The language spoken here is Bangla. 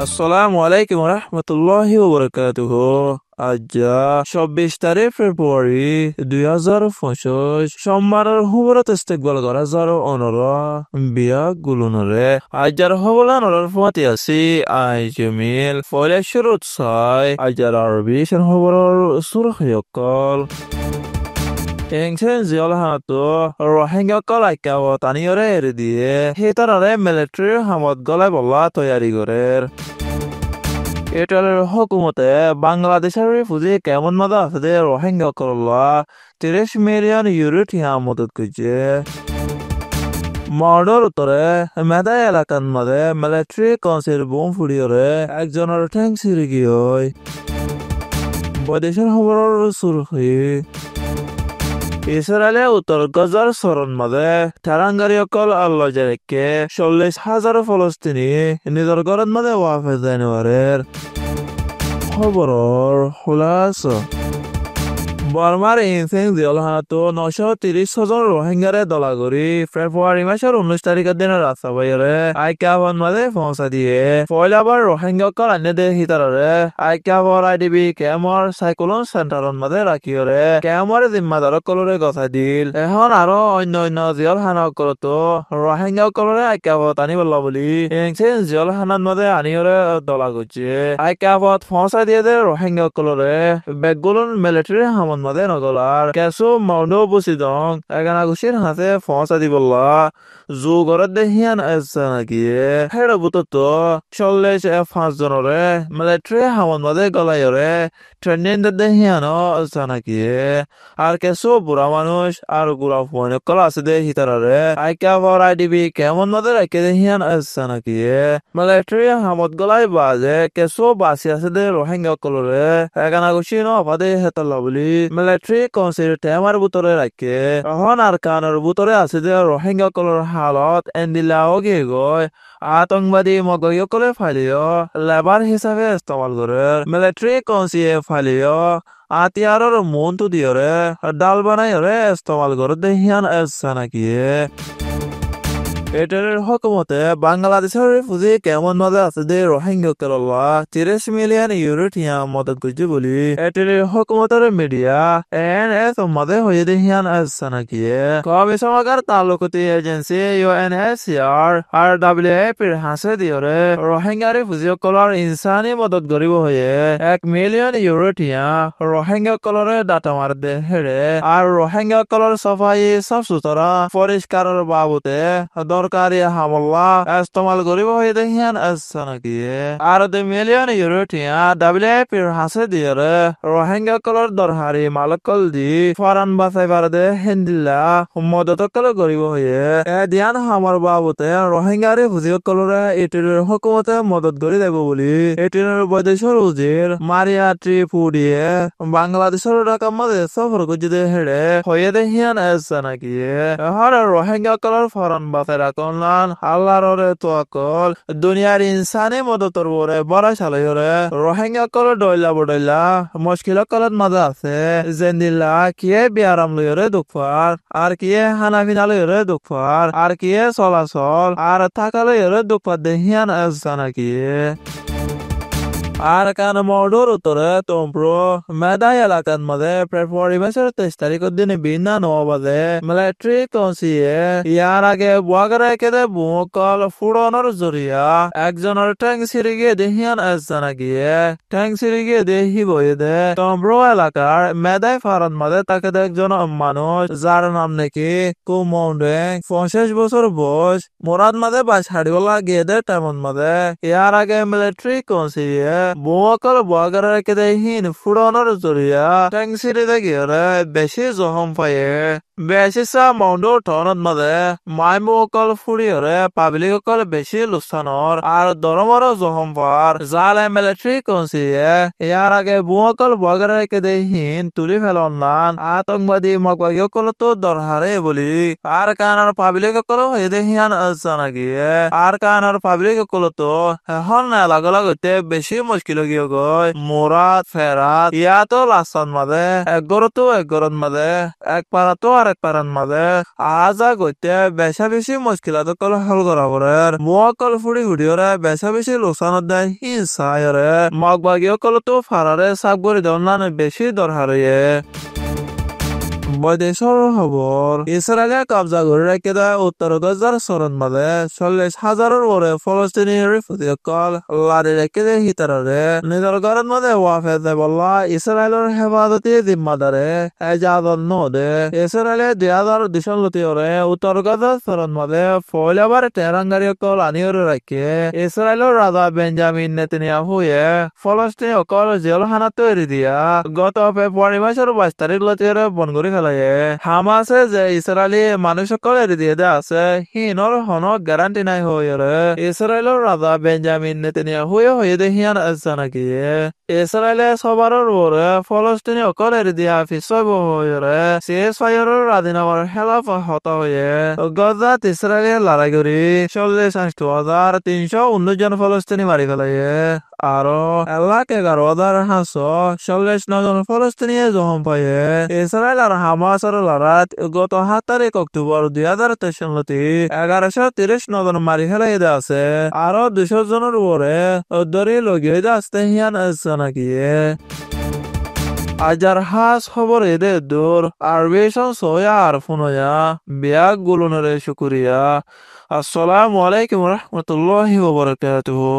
আসসালামু আলাইকুম রহমতুল্লাহি ওবরাকাতুহু। আজ ২৪ ফেব্রুয়ারি ২০২৫ সোমবারের খবরত ইস্তেকবাল করা যার অনর বিয়া গুলুনরে আজার হবলানর ফতি আছি আই জমিল ফলে শুরুত ছয় আজার আরবি খবরের সুরখয়কল এংছেন জিয়ল হাতো রোহিঙ্গা লাইকাও তানিয়রে এরে দিয়ে হেতারারে মিলিটারি হামত গলায় বলা তৈয়ারি করে এটার হকুমতে বাংলাদেশের রিফিউজি কেমন মজা আছে রোহিঙ্গা করলা ৩০ মিলিয়ন ইউরো টিয়া মদত করছে মর্ডর উত্তরে মেদা এলাকার মাঝে মিলিটারি কাউন্সিল বোম ফুড়িয়রে একজনের ঠ্যাং ছিঁড়ে গিয়ে বৈদেশিক খবরের সুরখি ইসরায়েলে উত্তর গজার সরণ মাঝে ঠেরাঙ্গারিয়কল আল্লাহ জেরেকে ৪০,০০০ ফলস্তিনি নিজের ঘরের মাঝে ওয়াফে জানুয়ারের খবরের খোলাসা বর্মার ইনসেং জিয়লহাতো ৯৩০ জন রোহিঙ্গারে দলাগরি ফেব্রুয়ারি মাসের ১৯ তারিখের দিনে রাস্তা বাইরে আইকাবন মাঝে পৌঁছা দিয়ে পয়লাবার রোহিঙ্গা আন্যদের হিতারে আইকাবর আইডিবি কেমর সাইক্লোন সেন্টারন মাঝে রাখিওরে কেমর জিম্মাদার কলরে কথা দিল এখন আরো অন্য জিয়লহানা করতো রোহিঙ্গা কলরে আইকাবত আনি বললা বলি ইনসেং জিয়লহানার মাঝে আনিওরে দলা করছে আইকাবত পৌঁছা দিয়ে দে রোহিঙ্গা কলরে বেগুলন মিলিটারি হামন মাঝে নগলার কেসো মাউনো বসি দং এগানা গুছির হাতে ফসা দি বললা জু গরত দেহিয়ান এসা নাকিয়ে হেড়ে বুতো ৪০-৫ জনরে মিলিটারি হামন মাঝে গলাইরে ট্রেনিং দেহিয়ান এসা নাকিয়ে আর কেসো বুড়া মানুষ আর গুড়া ফোন কলা আছে দে হিতারে আইকা ফর আইডিবি কেমন মাঝে রাখে দেহিয়ান এসা নাকিয়ে মিলিটারি হামত গলাই বাজে কেসো বাসি আছে দে রোহিঙ্গা কলরে এগানা গুছি ন আপাদে হেতাল্লা বলি মিলিটারি কাউন্সিল টেমার বুতরে রাখে এখন আর কানের বুতরে আছে যে রোহিঙ্গা কলর হালত এন্দিলাও গিয়ে গয় আতঙ্কবাদী মগয়কলে ফাইলিও লেবার হিসাবে ইস্তেমাল করে মিলিটারি কাউন্সিল ফাইলিও আতিয়ারর মনটো দিয়রে ডাল বানাইরে ইস্তেমাল করে দেহিয়ান এসা নাকিয়ে এটার হকুমতে বাংলাদেশের রিফিউজি কেমন মজা আছে দে রোহিঙ্গা কেরলা ৩০ মিলিয়ন ইউরো টিয়া মদত করছে বলি এটার হকুমতের মিডিয়া এএনএস মাঝে হয়ে দেহিয়ান আসছে নাকি কমিশনার তালুকতি এজেন্সি ইউএনএইচসিআর আর ডাব্লিউএফপির হাসে দিয়রে রোহিঙ্গা রিফিউজি কলার ইনসানি মদত গরিব হয়ে ১ মিলিয়ন ইউরো টিয়া রোহিঙ্গা কলরে ডাটা মার দে হেরে আর রোহিঙ্গা কলর সফাই সাফ সুতরা পরিষ্কারের বাবুতে দরকারি হামলা ইস্তেমাল করিব হয়ে দেখিয়ান আসছে নাকি আর ২ মিলিয়ন ইউরো টিয়া ডাব্লিউএফপির হাসে দিয়রে রোহিঙ্গা কলর দরহারি মালকল দি ফরান বাঁচাই পারে হেন্দিল্লা মদত কল করিব হয়ে দিয়ান হামার বাবুতে রোহিঙ্গা রিফিউজি কলরে এটির হকুমতে মদত করি দেব বলি এটির বৈদেশিক উজির মারিয়া ট্রিপুডিয়ে বাংলাদেশের ঢাকা মাঝে সফর করতে হেড়ে হয়ে দেখিয়ান আসছে নাকি হর রোহিঙ্গা কলর ফরান বাঁচাই রাখলান আল্লাহর তোয়াকল দুনিয়ার ইনসানি মদতর বরে বড় সালরে রোহিঙ্গা কলর ডইলা বডইলা মুশকিল কলত মাঝে আছে জেন্দিল্লা কিয়ে বিয়ারাম লইরে দুঃখার আর কিয়ে হানাফিনা লইরে দুঃখার আর কিয়ে চলাচল আর থাকা লইরে দুঃখার দেহিয়ান আসছে নাকি আর কান মর্ডর উত্তরে তোমপ্রো মেদাই এলাকার মাঝে ফেব্রুয়ারি মাসের ২৩ তারিখের দিনে বিনা ৯ বাজে মিলিটারি কাউন্সিলে ইয়ার আগে বুয়াগারে কেদে বুকল ফুড়নের জরিয়া একজনের ট্যাং ছিঁড়ে গিয়ে দেহিয়ান আসছে নাকি ট্যাং ছিঁড়ে গিয়ে দেহি বয়ে দে তোমপ্রো এলাকার মেদাই ফারান মাঝে তাকে একজন মানুষ যার নাম নাকি কুমৌডেং ৫০ বছর বয়স মোরাদ মাঝে বাস হাড়িওয়ালা গিয়ে দে তেমন মাঝে ইয়ার আগে মিলিটারি কাউন্সিলে বুয়াকল বুয়াগারে কেদে হিন ফুড়নের জরিয়া ট্যাং ছিঁড়ে দে গিয়ে বেশি জখম পায়ে বেশি সা মাউন্ড টনত মাঝে মাই মুকল ফুড়িয়রে পাবলিক অকল বেশি লুস্থানর আর দরমর জখম পার জালে মিলিটারি কাউন্সিলে ইয়ার আগে বুয়াকল বুয়াগারে কেদে হিন তুলি ফেলন নান আতঙ্কবাদী মগবাগিয়কল তো দরহারে বলি আর কানার পাবলিক অকল হয়ে দেহিয়ান আসছে নাকি আর কানার পাবলিক অকল তো এখন লাগ লাগতে বেশি মুশকিল গিয়ে গয় মোরাত ফেরাত ইয়াতো লাস্তান মাঝে এক গরত মাঝে এক পারা তো আরেক পারান মাঝে আজা গইতে বেশা বেশি মুশকিলাত কল হল করা পরে মুয়াকল ফুড়ি হুডিওরে বেশা বেশি লোকসানত দেয় হিংসা আয়রে মগবাগিও কল তো ফারারে সাব করে দেওয়ার নানে বেশি দরকার বৈদেশৰ খবৰ ইছৰাইলে কব্জা কৰি ৰাখি উত্তৰ গাজাৰ চৰণ মালে 40,000-ৰ ওপৰে ফলস্তিনী ৰিফিউজিসকল লাৰি ৰাখি হিতাৰে নিজৰ ঘৰত মালে ৱাফে বল্লা ইছৰাইলৰ হেফাজতি জিম্মাদাৰে এজাজত নদে ইছৰাইলে 2002 উত্তৰ গাজাৰ চৰণ মালে ফয়লাবাৰ তেৰাংগাৰীসকল আনিয়ৰ ৰাখি ইছৰাইলৰ ৰাজা বেঞ্জামিন নেতানিয়াহুৱে ফলস্তিনীসকল জেলখানাত এৰি দিয়া গত ফেব্ৰুৱাৰী মাসৰ 22 তাৰিখ লতিৰে বন্ধ কৰি হামাসে যে ইসরায়েলি মানুষসকল এৰি দিয়ে আছে সিনৰ হনক গ্যারান্টি নাই হয়ৰে ইসরায়েলৰ ৰাজা বেঞ্জামিন নেতানিয়াহুৱে হয়ে দেহিয়ান আছে নাকি ইসরায়েলে সবাৰৰ ওপৰে ফলস্তিনী অকল এৰি দিয়া পিছয় হয়ৰে সিএসআইৰৰ ৰাজিনামাৰ খেলাফ হতা হয়ে গজাত ইসরায়েলে লড়াই কৰি 40,319 জন ফলস্তিনী মাৰি পেলায়ে আৰু 1,11,549 জন ফলস্তিনীয়ে জখম পায়ে ইসরায়েল আর হামাসের লড়াইত গত 7 তারিখ অক্টোবর 2023 সালতে 1130 জন মারি ফেলাই আছে আরো 200 জনের উপরে ধরে লगिয়ে আসতে হিয়ান আছে নাকি আজার হাস খবর এদে দূর আরবেশন সোয়া আর ফোনয়া বিয়াক গুলনের শুকুরিয়া আসসালামু আলাইকুম ওয়া রাহমাতুল্লাহি ওয়া বারাকাতুহু